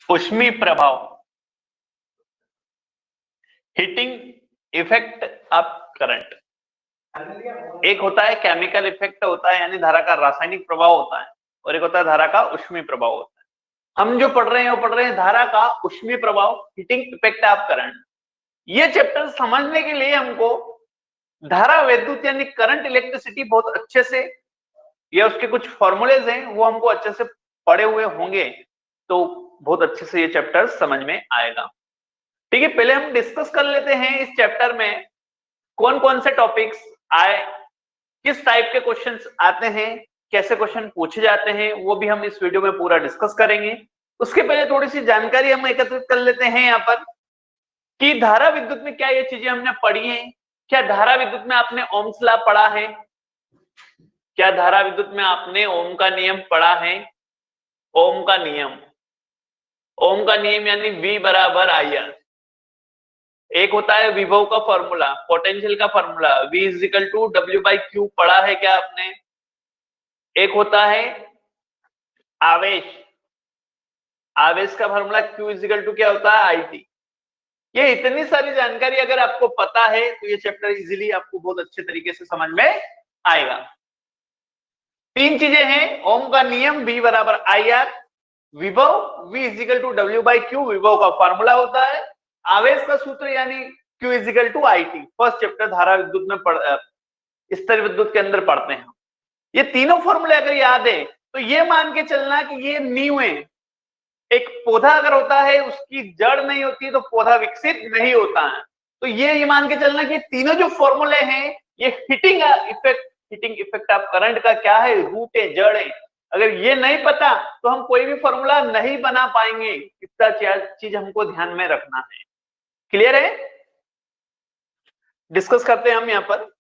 ऊष्मीय प्रभाव, heating effect of current. एक होता है केमिकल इफेक्ट होता है, यानी धारा का रासायनिक प्रभाव होता है, और एक होता है धारा का ऊष्मीय प्रभाव होता है। हम जो पढ़ रहे हैं वो पढ़ रहे हैं धारा का ऊष्मीय प्रभाव, हीटिंग इफेक्ट ऑफ करंट। ये चैप्टर समझने के लिए हमको धारा विद्युत यानी करंट इलेक्ट्रिसिटी बहुत अच्छे से, या उसके कुछ फॉर्मूलेज हैं वो हमको अच्छे से पढ़े हुए होंगे, तो बहुत अच्छे से ये चैप्टर समझ में आएगा। ठीक है, पहले हम डिस्कस कर लेते हैं इस चैप्टर में कौन कौन से टॉपिक्स आए, किस टाइप के क्वेश्चंस आते हैं, कैसे क्वेश्चन पूछे जाते हैं, वो भी हम इस वीडियो में पूरा डिस्कस करेंगे। उसके पहले थोड़ी सी जानकारी हम एकत्रित कर लेते हैं यहाँ पर कि धारा विद्युत में क्या ये चीजें हमने पढ़ी हैं। क्या धारा विद्युत में आपने ओम्स लॉ पढ़ा है? क्या धारा विद्युत में आपने ओम का नियम पढ़ा है? ओम का नियम, ओम का नियम यानी V बराबर IR। एक होता है विभव का फॉर्मूला, पोटेंशियल का formula, V is equal to W/Q पढ़ा है क्या आपने? एक होता है आवेश, आवेश का formula Q is equal to क्या होता है IT। ये इतनी सारी जानकारी अगर आपको पता है तो ये चैप्टर इजीली आपको बहुत अच्छे तरीके से समझ में आएगा। तीन चीजें हैं, ओम का नियम, V बराबर IR, विभव V is equal to W/Q विभव का फॉर्मूला होता है, आवेश का सूत्र यानी Q is equal to IT। First chapter धारा विद्युत में स्तर विद्युत के अंदर पढ़ते हैं। ये तीनों फॉर्मूले अगर याद है तो ये मान के चलना कि ये नींव है। एक पौधा अगर होता है उसकी जड़ नहीं होती तो पौधा विकसित नहीं होता है। तो ये मान के चलना कि तीनों जो फॉर्मूले हैं ये हीटिंग इफेक्ट ऑफ करंट का क्या है, रूट है, जड़ है। अगर ये नहीं पता तो हम कोई भी फॉर्मूला नहीं बना पाएंगे। इतना चीज हमको ध्यान में रखना है। क्लियर है? डिस्कस करते हैं हम यहाँ पर।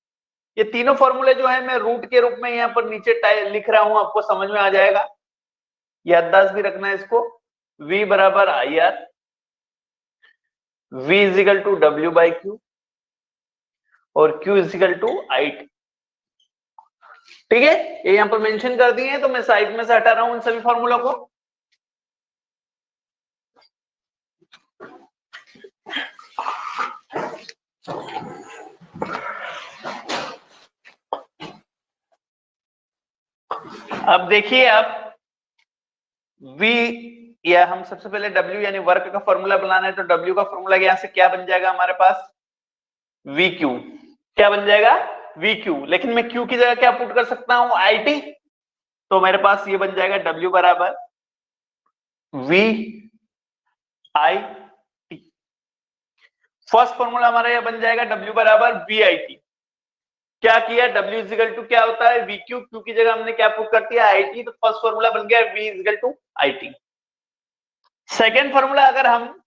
ये तीनों फॉर्मूले जो है मैं रूट के रूप में यहाँ पर नीचे लिख रहा हूं, आपको समझ में आ जाएगा। याददाश्त भी रखना है इसको। V बराबर IR, V is equal to W/Q और Q is equal to IT। ठीक है, ये यहां पर मेंशन कर दिए हैं तो मैं साइड में से हटा रहा हूं इन सभी फॉर्मूला को। अब देखिए आप V, या हम सबसे पहले W यानी वर्क का फॉर्मूला बनाना है तो W का फॉर्मूला यहां से क्या बन जाएगा हमारे पास, VQ। क्या बन जाएगा? VQ। लेकिन मैं Q की जगह क्या पुट कर सकता हूं, IT। तो मेरे पास ये बन जाएगा W बराबर VIT। फर्स्ट फॉर्मूला हमारा यह बन जाएगा W बराबर VIT। क्या किया, W इज इक्वल टू क्या होता है VQ, Q की जगह हमने क्या पुट कर दिया IT, तो फर्स्ट फॉर्मूला बन गया V is equal to IT। Second formula अगर हम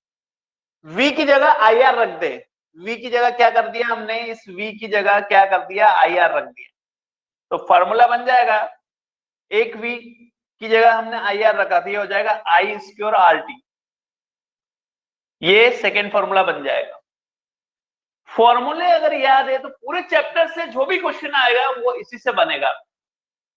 V की जगह IR रख दे, V की जगह क्या कर दिया हमने, इस V की जगह क्या कर दिया, IR रख दिया, तो फॉर्मूला बन जाएगा, एक V की जगह हमने IR रखा था, ये हो जाएगा I स्क्वायर RT। ये सेकेंड फॉर्मूला बन जाएगा। फॉर्मूले अगर याद है तो पूरे चैप्टर से जो भी क्वेश्चन आएगा वो इसी से बनेगा।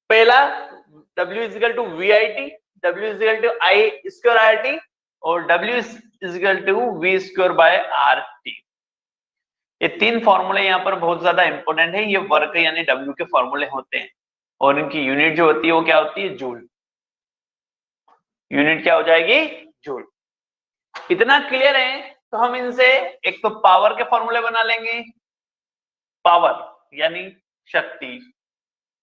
पहला W is equal to VIT, W is equal to I square RT और W is equal to V square by RT। ये तीन फॉर्मूले यहाँ पर बहुत ज्यादा इंपॉर्टेंट है। ये वर्क यानी W के फॉर्मूले होते हैं और इनकी यूनिट जो होती है वो क्या होती है, जूल। यूनिट क्या हो जाएगी, जूल। इतना क्लियर है तो हम इनसे एक तो पावर के फॉर्मूले बना लेंगे, पावर यानी शक्ति,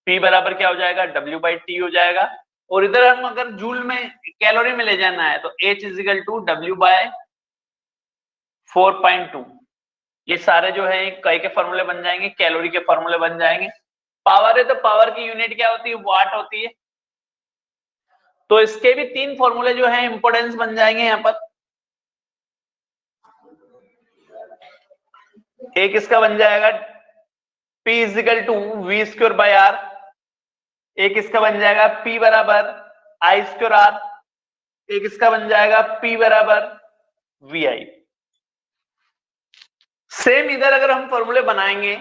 P बराबर क्या हो जाएगा, W/T हो जाएगा। और इधर हम अगर जूल में कैलोरी में ले जाना है तो H is equal to W/4.2। ये सारे जो है कई के फॉर्मूले बन जाएंगे, कैलोरी के फॉर्मूले बन जाएंगे। पावर है तो पावर की यूनिट क्या होती है, वाट होती है। तो इसके भी तीन फॉर्मूले जो है इंपोर्टेंस बन जाएंगे यहाँ पर। एक इसका बन जाएगा P is equal to V square by R, एक इसका बन जाएगा P बराबर I स्क्वायर R, एक इसका बन जाएगा P बराबर VI। सेम इधर अगर हम फॉर्मूले बनाएंगे,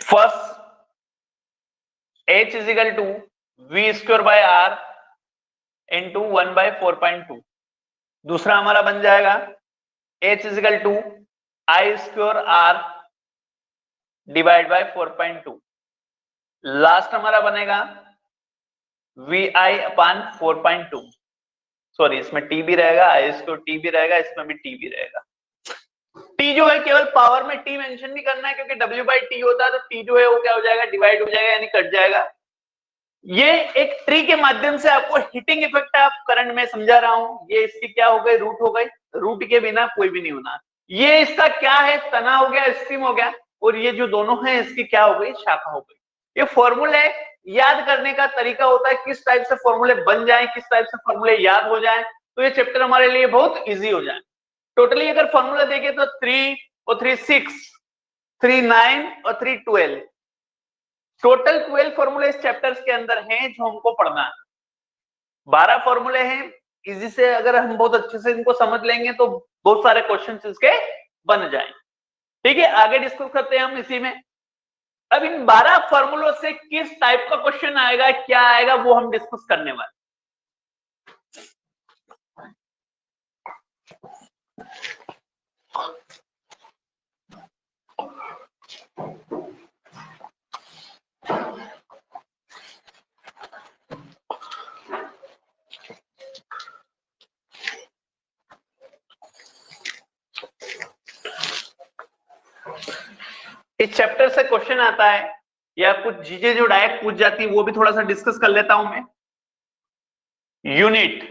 first H is equal to v square by r into 1/4.2। दूसरा हमारा बन जाएगा h is equal to I square r divide by 4.2। Last हमारा बनेगा vi अपान 4.2। सॉरी, इसमें t भी रहेगा, आई स्क्वायर t भी रहेगा, इसमें भी t भी रहेगा। t जो है केवल पावर में t मेंशन नहीं करना है, क्योंकि w बाई टी होता है तो t जो है वो क्या हो जाएगा, डिवाइड हो जाएगा, यानी कट जाएगा। ये एक ट्री के माध्यम से आपको हीटिंग इफेक्ट आप करंट में समझा रहा हूं। ये इसकी क्या हो गई, रूट हो गई। रूट के बिना कोई भी नहीं होना। ये इसका क्या है, तना हो गया, स्ट्रीम हो गया, और ये जो दोनों है इसकी क्या हो गई, शाखा हो गई। ये फॉर्मूले याद करने का तरीका होता है, किस टाइप से फॉर्मूले बन जाए, किस टाइप से फॉर्मूले याद हो जाए, तो ये चैप्टर हमारे लिए बहुत इजी हो जाए। टोटली अगर फॉर्मूला देखें तो 3 और 3 6, 3 9 और 3 12, टोटल 12 फॉर्मूले इस चैप्टर्स के अंदर हैं जो हमको पढ़ना है। 12 फॉर्मूले हैं, इजी से अगर हम बहुत अच्छे से इनको समझ लेंगे तो बहुत सारे क्वेश्चन इसके बन जाएं। ठीक है, आगे डिस्कस करते हैं हम इसी में। अब इन 12 फॉर्मूलों से किस टाइप का क्वेश्चन आएगा, क्या आएगा, वो हम डिस्कस करने वाले। इस चैप्टर से क्वेश्चन आता है या कुछ चीजें जो डायरेक्ट पूछ जाती है वो भी थोड़ा सा डिस्कस कर लेता हूं मैं। यूनिट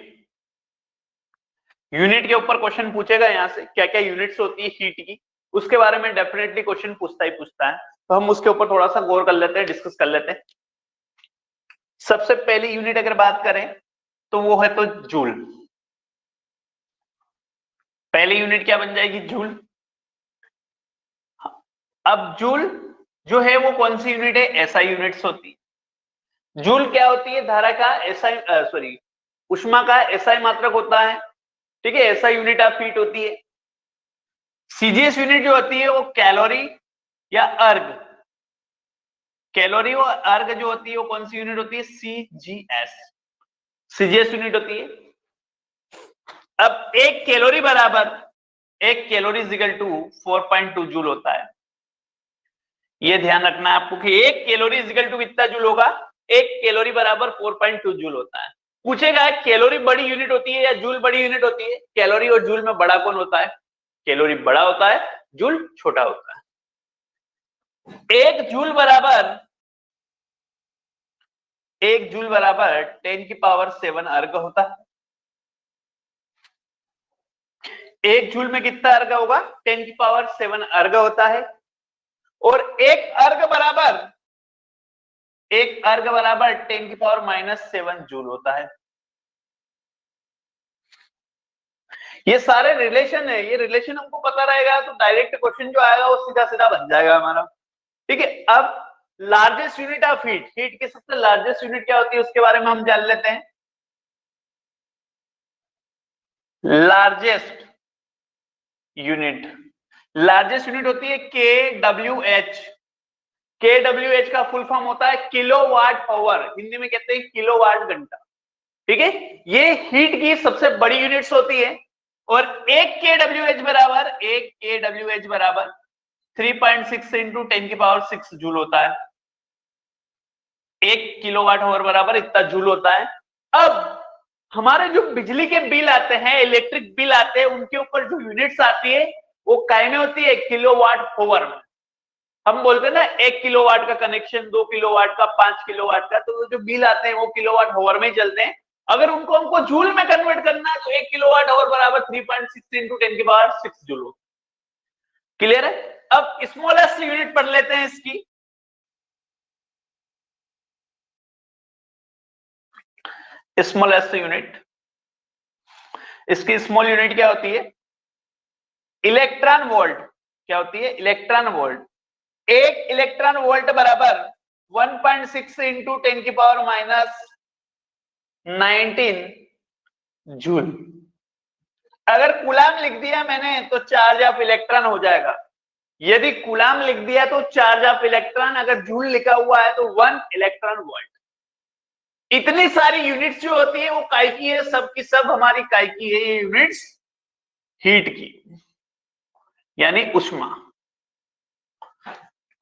के ऊपर क्वेश्चन पूछेगा, यहां से क्या क्या यूनिट्स होती है हीट की, उसके बारे में डेफिनेटली क्वेश्चन पूछता ही पूछता है, तो हम उसके ऊपर थोड़ा सा गौर कर लेते हैं, डिस्कस कर लेते हैं। सबसे पहली यूनिट अगर बात करें तो वो है तो जूल। पहली यूनिट क्या बन जाएगी, जूल। अब जूल जो है वो कौन सी यूनिट है, एसआई यूनिट्स होती है। जूल क्या होती है, धारा का एसआई, सॉरी उष्मा का एसआई मात्रक होता है। ठीक है, एसआई यूनिट ऑफ हीट होती है। सीजीएस यूनिट जो होती है वो कैलोरी या अर्ग, कैलोरी और अर्ग जो होती है वो कौन सी यूनिट होती है, सीजीएस, सीजीएस यूनिट होती है। अब एक कैलोरी बराबर, एक कैलोरी इक्वल टू 4.2 जूल होता है। ये ध्यान रखना है आपको कि एक कैलोरी इक्वल टू कितना जूल होगा, एक कैलोरी बराबर 4.2 जूल होता है। पूछेगा कैलोरी बड़ी यूनिट होती है या जूल बड़ी यूनिट होती है, कैलोरी और जूल में बड़ा कौन होता है, कैलोरी बड़ा होता है, जूल छोटा होता है। एक जूल बराबर 10⁻⁷ अर्ग होता है। एक जूल में कितना अर्ग होगा, 10⁻⁷ अर्ग होता है। और एक अर्ग बराबर 10⁻⁻7 जूल होता है। ये सारे रिलेशन है, ये रिलेशन हमको पता रहेगा तो डायरेक्ट क्वेश्चन जो आएगा वो सीधा सीधा बन जाएगा हमारा। ठीक है, अब largest unit of heat, heat की सबसे लार्जेस्ट यूनिट क्या होती है उसके बारे में हम जान लेते हैं। लार्जेस्ट यूनिट होती है KWH। KWH का फुल फॉर्म होता है किलोवाट पावर, हिंदी में कहते हैं किलोवाट घंटा। ठीक है, ये हीट की सबसे बड़ी यूनिट्स होती है। और एक KWH बराबर 3.6 इंटू 10⁻⁶ जूल होता है। एक किलोवाट आवर बराबर इतना जूल होता है। अब हमारे जो बिजली के बिल आते हैं, इलेक्ट्रिक बिल आते हैं, उनके ऊपर जो यूनिट्स आती है वो काय में होती है, किलोवाट आवर में। हम बोलते हैं ना 1 किलोवाट का कनेक्शन, 2 किलोवाट का, 5 किलोवाट का, तो जो बिल आते हैं वो किलोवाट आवर में ही चलते हैं। अगर उनको हमको जूल में कन्वर्ट करना है तो 1 किलोवाट आवर बराबर 3.6 इंटू 10⁻⁶ जूल होता है। क्लियर है। अब स्मॉलेस्ट यूनिट पढ़ लेते हैं इसकी। स्मॉलेस्ट यूनिट, इसकी स्मॉल यूनिट क्या होती है, इलेक्ट्रॉन वोल्ट। क्या होती है, इलेक्ट्रॉन वोल्ट। एक इलेक्ट्रॉन वोल्ट बराबर 1.6 इंटू 10⁻⁹ जूल। अगर कूलाम लिख दिया मैंने तो चार्ज ऑफ इलेक्ट्रॉन हो जाएगा। यदि कूलाम लिख दिया तो चार्ज ऑफ इलेक्ट्रॉन, अगर जूल लिखा हुआ है तो 1 इलेक्ट्रॉन वोल्ट। इतनी सारी यूनिट्स जो होती है वो काय की है, सब की सब हमारी काय की है, ये यूनिट्स हीट की, यानी उष्मा।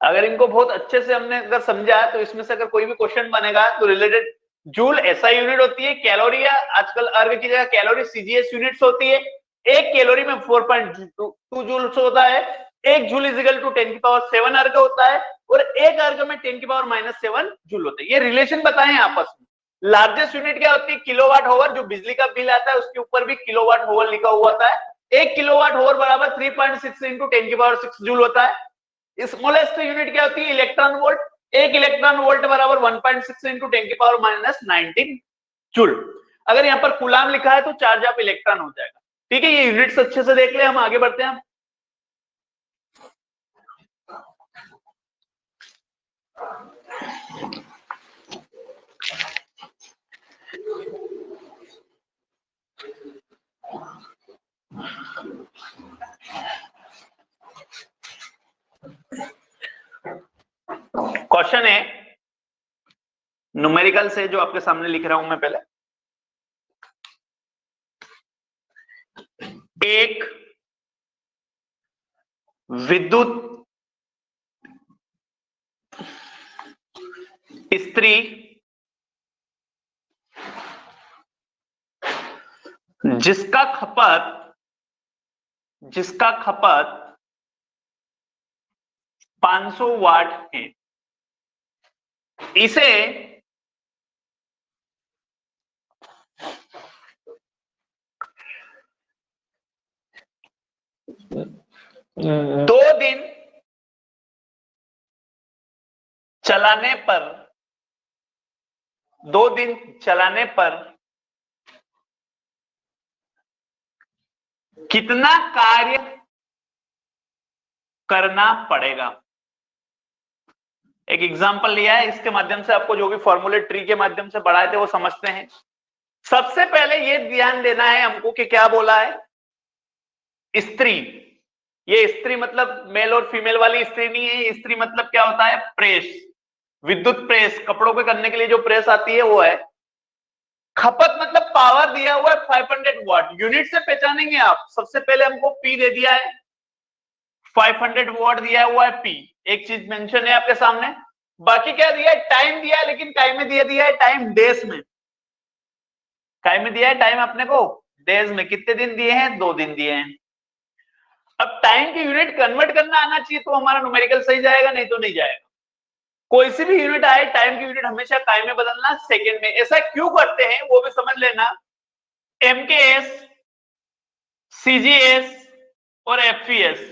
अगर इनको बहुत अच्छे से हमने अगर समझा तो इसमें से अगर कोई भी क्वेश्चन बनेगा तो रिलेटेड, जूल एसआई यूनिट होती है, कैलोरी या आजकल अर्ग की जगह कैलोरी सीजीएस यूनिट्स होती है। एक कैलोरी में 4.2 जूल होता है, एक जूल इजिकल टू 10⁻7 अर्ग होता है, और एक अर्ग में 10⁻7 जूल होता है। ये रिलेशन बताएं आपस में। लार्जेस्ट यूनिट क्या होती है? किलोवाट आवर, जो बिजली का बिल आता है उसके ऊपर भी किलोवाट आवर लिखा हुआ होता है। एक किलोवाट आवर बराबर 3.6 इंटू 10⁻6 जूल होता है। स्मॉलेस्ट यूनिट क्या होती है? इलेक्ट्रॉन वोल्ट, एक इलेक्ट्रॉन वोल्ट बराबर 1.6 इंटू 10⁻19 जूल। अगर यहाँ पर कूलाम लिखा है तो चार्ज ऑफ इलेक्ट्रॉन हो जाएगा। ठीक है, ये यूनिट्स अच्छे से देख ले, हम आगे बढ़ते हैं। क्वेश्चन है न्यूमेरिकल से, जो आपके सामने लिख रहा हूं मैं पहले। एक विद्युत स्त्री जिसका खपत 500 वाट है, इसे 2 दिन चलाने पर कितना कार्य करना पड़ेगा। एक एग्जांपल लिया है, इसके माध्यम से आपको जो भी फॉर्मूले ट्री के माध्यम से बढ़ाए थे वो समझते हैं। सबसे पहले ये ध्यान देना है हमको कि क्या बोला है, स्त्री। ये स्त्री मतलब मेल और फीमेल वाली स्त्री नहीं है, स्त्री मतलब क्या होता है? प्रेस, विद्युत प्रेस, कपड़ों पे करने के लिए जो प्रेस आती है वो है। खपत मतलब पावर दिया हुआ है 500 वाट, यूनिट से पहचानेंगे आप। सबसे पहले हमको पी दे दिया है, 500 वाट दिया हुआ है पी, एक चीज मेंशन है आपके सामने। बाकी क्या दिया है? टाइम दिया है, लेकिन टाइम में दिया है टाइम डेज में। टाइम में दिया है टाइम अपने को डेज में। कितने दिन दिए हैं? 2 दिन दिए हैं। अब टाइम की यूनिट कन्वर्ट करना आना चाहिए तो हमारा न्यूमेरिकल सही जाएगा, नहीं तो नहीं जाएगा। कोई सी भी यूनिट आए, टाइम की यूनिट हमेशा टाइम में बदलना, सेकंड में। ऐसा क्यों करते हैं वो भी समझ लेना। एमकेएस, सीजीएस और एफपीएस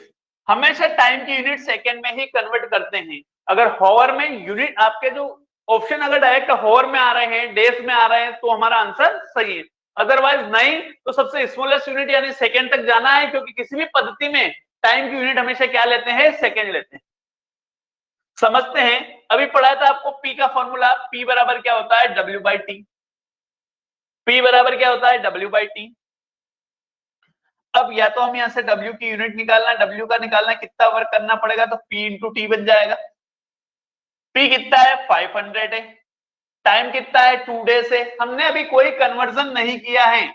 हमेशा टाइम की यूनिट सेकंड में ही कन्वर्ट करते हैं। अगर हॉवर में यूनिट आपके जो ऑप्शन अगर डायरेक्ट हॉवर में आ रहे हैं, डेज में आ रहे हैं, तो हमारा आंसर सही है। अदरवाइज नहीं तो सबसे स्मॉलेस्ट यूनिट यानी सेकंड तक जाना है, क्योंकि किसी भी पद्धति में टाइम की यूनिट हमेशा क्या लेते हैं? सेकंड लेते हैं। समझते हैं। अभी पढ़ा था आपको पी का फॉर्मूला, पी बराबर क्या होता है? W by T. पी बराबर क्या होता है? W by T. अब या तो हम यहां से डब्ल्यू की यूनिट निकालना, डब्ल्यू का निकालना कितना वर्क करना पड़ेगा, तो पी इंटू टी बन जाएगा। पी कितना है? 500 है। टाइम कितना है? 2 डेज है। हमने अभी कोई कन्वर्जन नहीं किया है।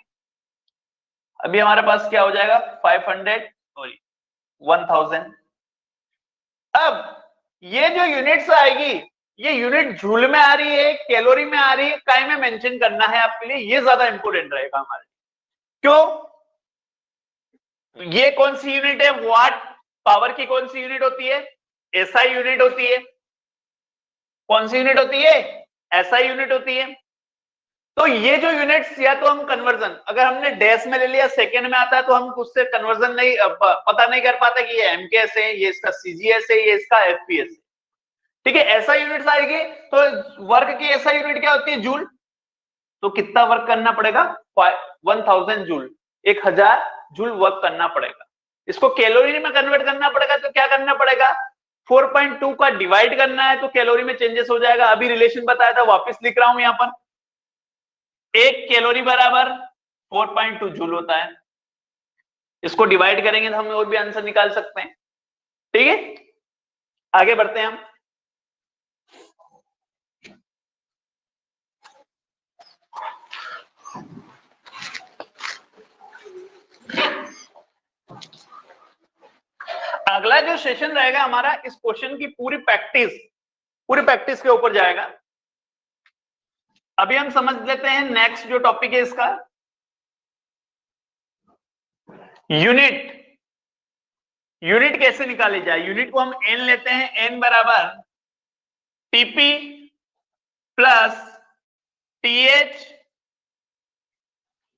अभी हमारे पास क्या हो जाएगा? 500 सॉरी 1000। अब ये जो यूनिट्स आएगी, ये यूनिट जूल में आ रही है, कैलोरी में आ रही है, काय में मेंशन करना है आपके लिए, ये ज्यादा इंपोर्टेंट रहेगा हमारे लिए। क्यों? ये कौन सी यूनिट है? वाट पावर की कौन सी यूनिट होती है? एसआई यूनिट होती है। कौन सी यूनिट होती है? एसआई यूनिट होती है। तो ये जो यूनिट्स, या तो हम कन्वर्जन, अगर हमने डेस में ले लिया, सेकेंड में आता है, तो हम उससे कन्वर्जन नहीं पता नहीं कर पाते कि ये एमकेएस है, ये इसका सीजीएस है, ये इसका एफपीएस है। ठीक है, ऐसा यूनिट्स आएगी तो वर्क की ऐसा यूनिट क्या होती है? जूल। तो कितना वर्क करना पड़ेगा? 1000 जूल, 1000 जूल वर्क करना पड़ेगा। इसको कैलोरी में कन्वर्ट करना पड़ेगा, तो क्या करना पड़ेगा? 4.2 का डिवाइड करना है तो कैलोरी में चेंजेस हो जाएगा। अभी रिलेशन बताया था, वापस लिख रहा हूं यहां पर। 1 कैलोरी बराबर 4.2 जूल होता है। इसको डिवाइड करेंगे तो हम और भी आंसर निकाल सकते हैं। ठीक है, आगे बढ़ते हैं हम। अगला जो सेशन रहेगा हमारा इस क्वेश्चन की पूरी प्रैक्टिस के ऊपर जाएगा। अभी हम समझ लेते हैं नेक्स्ट जो टॉपिक है इसका, यूनिट कैसे निकाली जाए। यूनिट को हम एन लेते हैं, एन बराबर टीपी प्लस टीएच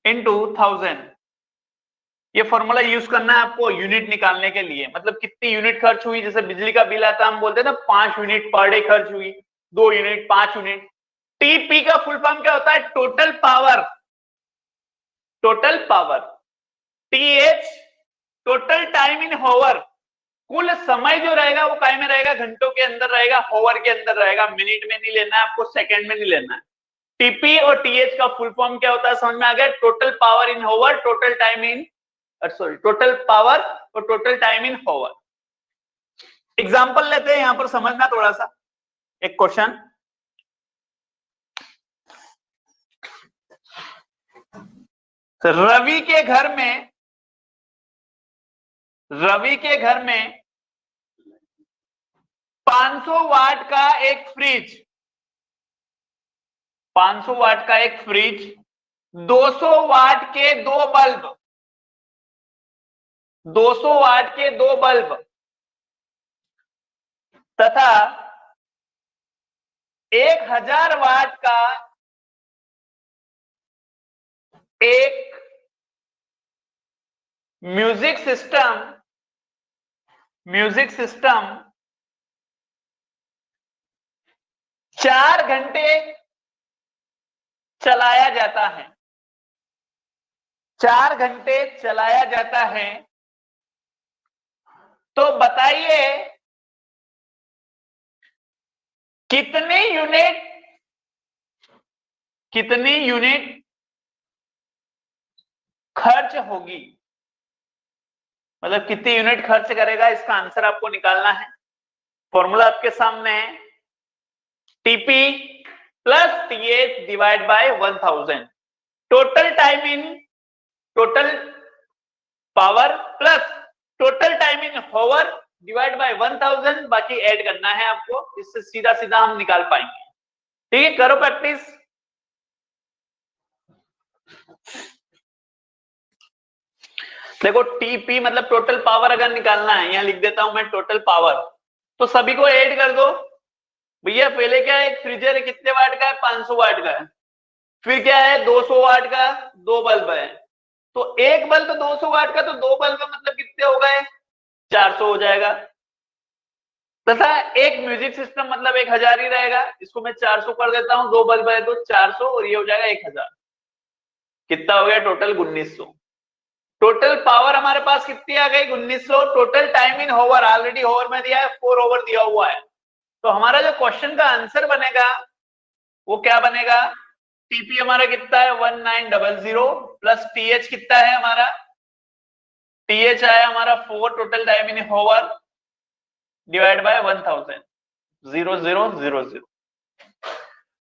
इंटू 1000। ये फॉर्मूला यूज करना है आपको यूनिट निकालने के लिए, मतलब कितनी यूनिट खर्च हुई। जैसे बिजली का बिल आता है, हम बोलते हैं ना 5 यूनिट पर डे खर्च हुई, 2 यूनिट, 5 यूनिट। टीपी का फुल फॉर्म क्या होता है? Total power. TH total time in hour, कुल समय जो रहेगा वो काय में रहेगा? घंटों के अंदर रहेगा, हॉवर के अंदर रहेगा। मिनट में नहीं लेना है आपको, सेकंड में नहीं लेना है। टीपी और टीएच का फुल फॉर्म क्या होता है समझ में आ गया? Total power in hour, total power और total time in hour. Example लेते हैं, यहां पर समझना थोड़ा सा। एक क्वेश्चन, रवि के घर में 500 वाट का एक फ्रिज, 500 वाट का एक फ्रिज, 200 वाट के 2 बल्ब, 200 वाट के 2 बल्ब तथा 1000 वाट का एक म्यूजिक सिस्टम 4 घंटे चलाया जाता है, 4 घंटे चलाया जाता है, तो बताइए कितनी यूनिट खर्च होगी। मतलब कितनी यूनिट खर्च करेगा, इसका आंसर आपको निकालना है। फॉर्मूला आपके सामने है, TP plus TH divide by 1000। Total power plus total time in hour divide by 1000, बाकी ऐड करना है आपको, इससे सीधा सीधा हम निकाल पाएंगे। ठीक है, करो प्रैक्टिस। देखो टीपी मतलब टोटल पावर अगर निकालना है, यहां लिख देता हूं मैं टोटल पावर, तो सभी को ऐड कर दो। भैया पहले क्या है, एक फ्रीजर है, कितने वाट का है? 500 वाट का है। फिर क्या है? 200 वाट का 2 बल्ब है, तो एक बल्ब 200 वाट का, तो 2 बल्ब मतलब कितने हो गए? 400 हो जाएगा। तथा एक म्यूजिक सिस्टम मतलब 1000 ही रहेगा, इसको मैं 400 कर देता हूं, 2 बल्ब है तो 400 और ये हो जाएगा 1000। कितना हो गया? टोटल 1900। टोटल पावर हमारे पास कितनी आ गई? 1900। Total time in hover, already hover में दिया है, 4 ओवर दिया हुआ है, तो हमारा जो क्वेश्चन का आंसर बनेगा वो क्या बनेगा? टीपी हमारा कितना है? 1900 प्लस टीएच कितना है हमारा? टीएच आया हमारा 4, total time in hour divide by 1000, 0000।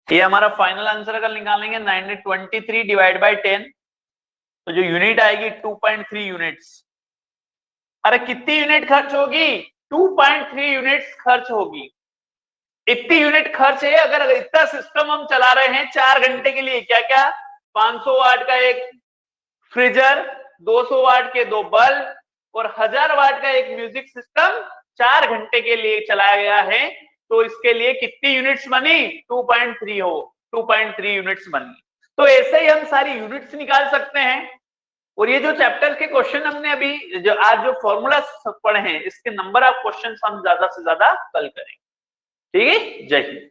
ये हमारा फाइनल आंसर अगर निकालेंगे 923 डिवाइड बाय 10, तो जो यूनिट आएगी 2.3 यूनिट्स। अरे कितनी यूनिट खर्च होगी? 2.3 यूनिट्स खर्च होगी। इतनी यूनिट खर्च है। अगर इतना सिस्टम हम चला रहे हैं 4 घंटे के लिए, क्या क्या? 500 वाट का एक फ्रीजर, 200 वाट के 2 बल्ब और 1000 वाट का एक म्यूजिक सिस्टम 4 घंटे के लिए चलाया गया है, तो इसके लिए कितनी यूनिट्स बनी? 2.3 यूनिट्स बनी। तो ऐसे ही हम सारी यूनिट्स निकाल सकते हैं। और ये जो चैप्टर के क्वेश्चन हमने अभी जो आज जो फॉर्मूला पढ़े हैं, इसके नंबर ऑफ क्वेश्चन हम ज्यादा से ज्यादा कल करेंगे। ठीक है, जय हिंद।